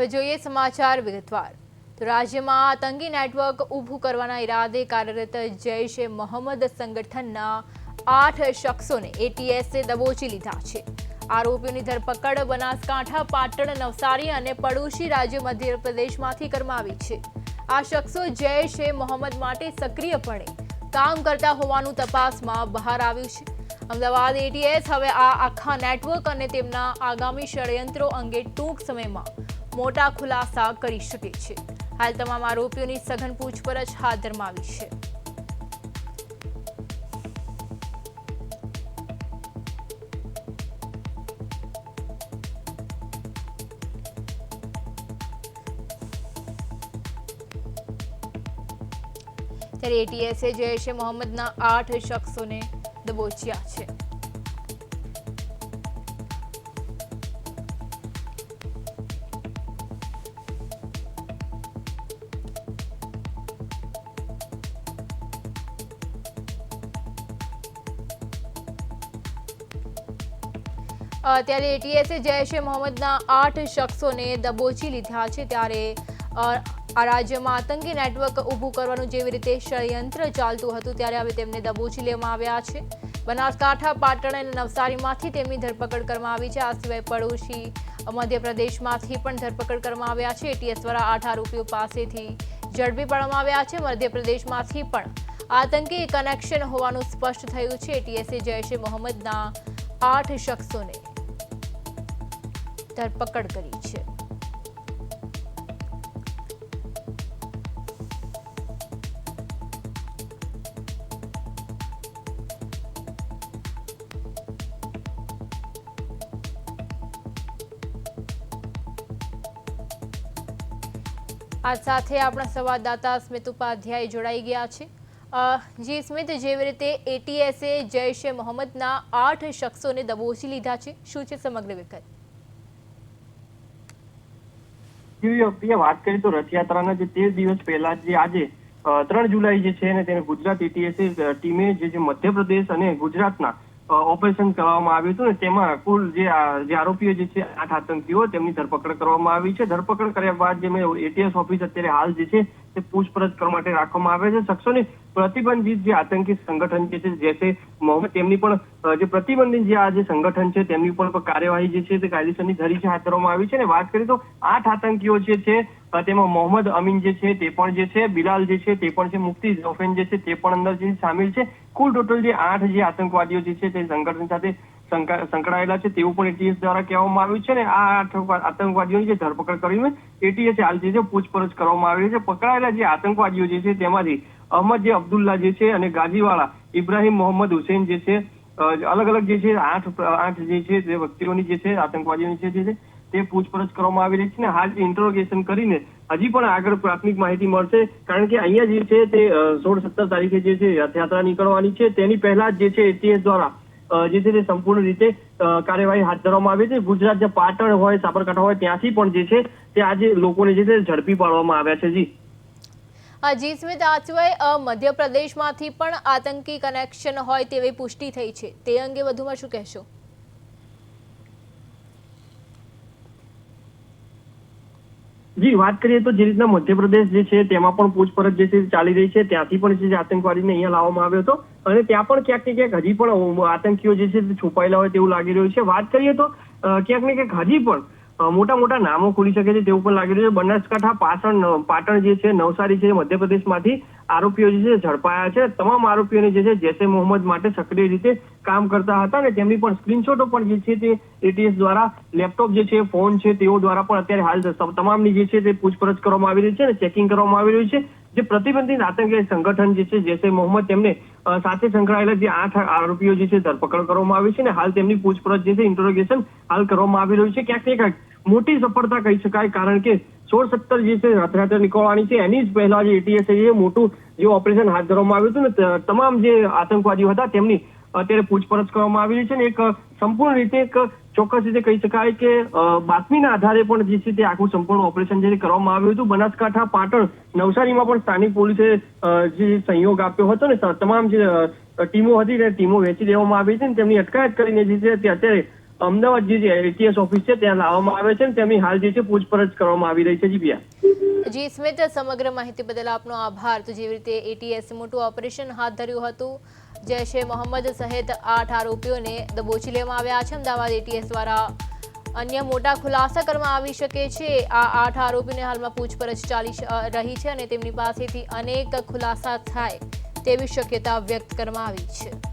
હવે જોઈએ સમાચાર વિગતવાર। તો રાજ્યમાં આતંકી નેટવર્ક ઊભું કરવાના ઇરાદે કાર્યરત જૈશ એ મોહમ્મદ સંગઠનના 8 શખ્સોને એટીએસે દબોચી લીધા છે। આરોપીઓની ધરપકડ બનાસકાંઠા, પાટણ, નવસારી અને પડોશી રાજ્ય મધ્યપ્રદેશમાંથી કરવામાં આવી છે। આ શખ્સો જૈશ એ મોહમ્મદ માટે સક્રિયપણે કામ કરતા હોવાનું તપાસમાં બહાર આવ્યું છે। અમદાવાદ એટીએસ હવે આ આખા નેટવર્ક અને તેમના આગામી ષડયંત્રો અંગે ટૂંક સમયમાં મોટા ખુલાસા કરી શકે છે। હાલ તમામ આરોપીઓની સઘન પૂછપરછ હાથ ધરવામાં આવી છે। ત્યારે એટીએસે જૈશ એ મોહમ્મદના 8 શખ્સોને દબોચ્યા છે। ત્યારે એટીએસે જૈશ એ મોહમ્મદના 8 શખ્સોને દબોચી લીધા છે। ત્યારે આ રાજ્યમાં આતંકી નેટવર્ક ઊભું કરવાનું જેવી રીતે ષડયંત્ર ચાલતું હતું ત્યારે હવે તેમને દબોચી લેવામાં આવ્યા છે। બનાસકાંઠા, પાટણ અને નવસારીમાંથી તેમની ધરપકડ કરવામાં આવી છે। આ સિવાય પડોશી મધ્યપ્રદેશમાંથી પણ ધરપકડ કરવામાં આવ્યા છે। એટીએસ દ્વારા 8 આરોપીઓ પાસેથી ઝડપી પાડવામાં આવ્યા છે। મધ્યપ્રદેશમાંથી પણ આતંકી કનેક્શન હોવાનું સ્પષ્ટ થયું છે। એટીએસે જૈશ એ મોહમ્મદના 8 શખ્સોને ધરપકડ કરી છે। આ સાથે આપણા સંવાદદાતા સ્મિત ઉપાધ્યાય જોડાઈ ગયા છે। જી સ્મિત, જેવી રીતે એટીએસે જૈશ એ મોહમ્મદના 8 શખ્સોને દબોચી લીધા છે, શું છે સમગ્ર વિગત? વાત કરીએ તો રથયાત્રાના જે 13 દિવસ પહેલા જે આજે 3 જુલાઈ જે છે ને તેને ગુજરાત એટીએસ ટીમે જે મધ્યપ્રદેશ અને ગુજરાતના ઓપરેશન કરવામાં આવ્યું હતું ને તેમાં કુલ જે આરોપીઓ જે છે 8 આતંકીઓ તેમની ધરપકડ કરવામાં આવી છે। ધરપકડ કર્યા બાદ જે એટીએસ ઓફિસ અત્યારે હાલ જે છે તે પૂછપરછ કરવા માટે રાખવામાં આવે છે। શખ્સોની પ્રતિબંધિત જે આતંકી સંગઠન જે છે જૈશ એ મોહમ્મદ તેમની પણ જે પ્રતિબંધિત જે આ જે સંગઠન છે તેમની પણ કાર્યવાહી જે છે તે કાયદેસરની ધરીથી હાથ ધરવામાં આવી છે। અને વાત કરીએ તો 8 આતંકીઓ જે છે તેમાં મોહમ્મદ અમીન જે છે તે પણ જે છે, બિલાલ જે છે તે પણ છે, મુફ્તી જોફેન જે છે તે પણ અંદર જે શામિલ છે। કુલ ટોટલ જે 8 જે આતંકવાદીઓ જે છે તે સંગઠન સાથે સંકળાયેલા છે તેવું પણ એટીએસ દ્વારા કહેવામાં આવ્યું છે। ને આ 8 આતંકવાદીઓની જે ધરપકડ કરીને એટીએસ હાલ જે છે પૂછપરછ કરવામાં આવી છે। પકડાયેલા જે આતંકવાદીઓ જે છે તેમાંથી અહમદ જે અબ્દુલ્લા જે છે અને ગાજીવાળા ઇબ્રાહિમ મોહમ્મદ હુસૈન જે છે અલગ અલગ જે છે 8 જે છે તે વ્યક્તિઓની જે છે આતંકવાદીઓની છે તે પૂછપરછ કરવામાં આવી રહી છે। ને હાલ ઇન્ટ્રોગેશન કરીને હજી પણ આગળ પ્રાથમિક માહિતી મળશે, કારણ કે અહીંયા જે છે તે 16-17 તારીખે જે છે રથયાત્રા નીકળવાની છે તેની પહેલા જ જે છે એટીએસ દ્વારા જે છે તે સંપૂર્ણ રીતે કાર્યવાહી હાથ ધરવામાં આવી છે। ગુજરાત જે પાટણ હોય, સાબરકાંઠા હોય ત્યાંથી પણ જે છે તે આજે લોકોને જે છે ઝડપી પાડવામાં આવ્યા છે। જી સ્મિત, આ સિવાય મધ્યપ્રદેશમાંથી પણ આતંકી કનેક્શન હોય તેવી પુષ્ટિ થઈ છે, તે અંગે વધુમાં શું કહેશો? જી, વાત કરીએ તો જે રીતના મધ્યપ્રદેશ જે છે તેમાં પણ પૂછપરછ જે છે ચાલી રહી છે। ત્યાંથી પણ જે આતંકવાદીને અહીંયા લાવવામાં આવ્યો હતો અને ત્યાં પણ ક્યાંક ને ક્યાંક હજી પણ આતંકીઓ જે છે તે છુપાયેલા હોય તેવું લાગી રહ્યું છે। વાત કરીએ તો ક્યાંક ને ક્યાંક હજી પણ મોટા મોટા નામો ખુલી શકે છે તેવું પણ લાગી રહ્યું છે। બનાસકાંઠા, પાટણ જે છે, નવસારી છે, મધ્યપ્રદેશમાંથી આરોપીઓ જે છે ઝડપાયા છે। તમામ આરોપીઓને જે છે જૈશ એ મોહમ્મદ માટે સક્રિય રીતે કામ કરતા હતા ને તેમની પણ સ્ક્રીનશોટો પણ જે છે તે એટીએસ દ્વારા લેપટોપ જે છે, ફોન છે તેઓ દ્વારા પણ અત્યારે હાલ તમામની જે છે તે પૂછપરછ કરવામાં આવી રહી છે અને ચેકિંગ કરવામાં આવી રહ્યું છે। જે પ્રતિબંધિત આતંકી સંગઠન જે છે જૈશ એ મોહમ્મદ તેમને સાથે સંકળાયેલા જે 8 આરોપીઓ જે છે ધરપકડ કરવામાં આવી છે ને હાલ તેમની પૂછપરછ જે છે ઇન્ટ્રોગેશન હાલ કરવામાં આવી રહ્યું છે। ક્યાંક ને ક્યાંક મોટી સફળતા કહી શકાય, કારણ કે 16-17 જે છે રથયાત્રા નીકળવાની છે એની જ પહેલા જે એટીએસે જે મોટું જે ઓપરેશન હાથ ધરવામાં આવ્યું હતું ને તમામ જે આતંકવાદીઓ હતા તેમની અત્યારે પૂછપરછ કરવામાં આવી રહી છે। ને એક સંપૂર્ણ રીતે એક ચોક્કસ રીતે કહી શકાય કે બાતમીના આધારે પણ જે છે તે આખું સંપૂર્ણ ઓપરેશન જે કરવામાં આવ્યું હતું। બનાસકાંઠા, પાટણ, નવસારીમાં પણ સ્થાનિક પોલીસે જે સહયોગ આપ્યો હતો ને તમામ જે ટીમો હતી તે ટીમો વેચી દેવામાં આવી છે ને તેમની અટકાયત કરીને જે છે તે અત્યારે અમદાવાદ જે એટીએસ ઓફિસ છે ત્યાં લાવવામાં આવે છે અને તેમની હાલ જે છે પૂછપરછ કરવામાં આવી રહી છે. જી પ્રિયા. જી સ્મિત, સમગ્ર માહિતી બદલ આપનો આભાર. તો જેવી રીતે એટીએસ મોટું ઓપરેશન હાથ ધર્યું હતું, જૈશે મોહમ્મદ સહિત 8 આરોપીઓને દબોચી લેવામાં આવ્યા છે. અમદાવાદ એટીએસ દ્વારા અન્ય મોટા ખુલાસા કરવામાં આવી શકે છે. આ 8 આરોપીને હાલમાં પૂછપરછ ચાલી રહી છે અને તેમની પાસેથી અનેક ખુલાસા થાય તેવી શક્યતા વ્યક્ત કરવામાં આવી છે.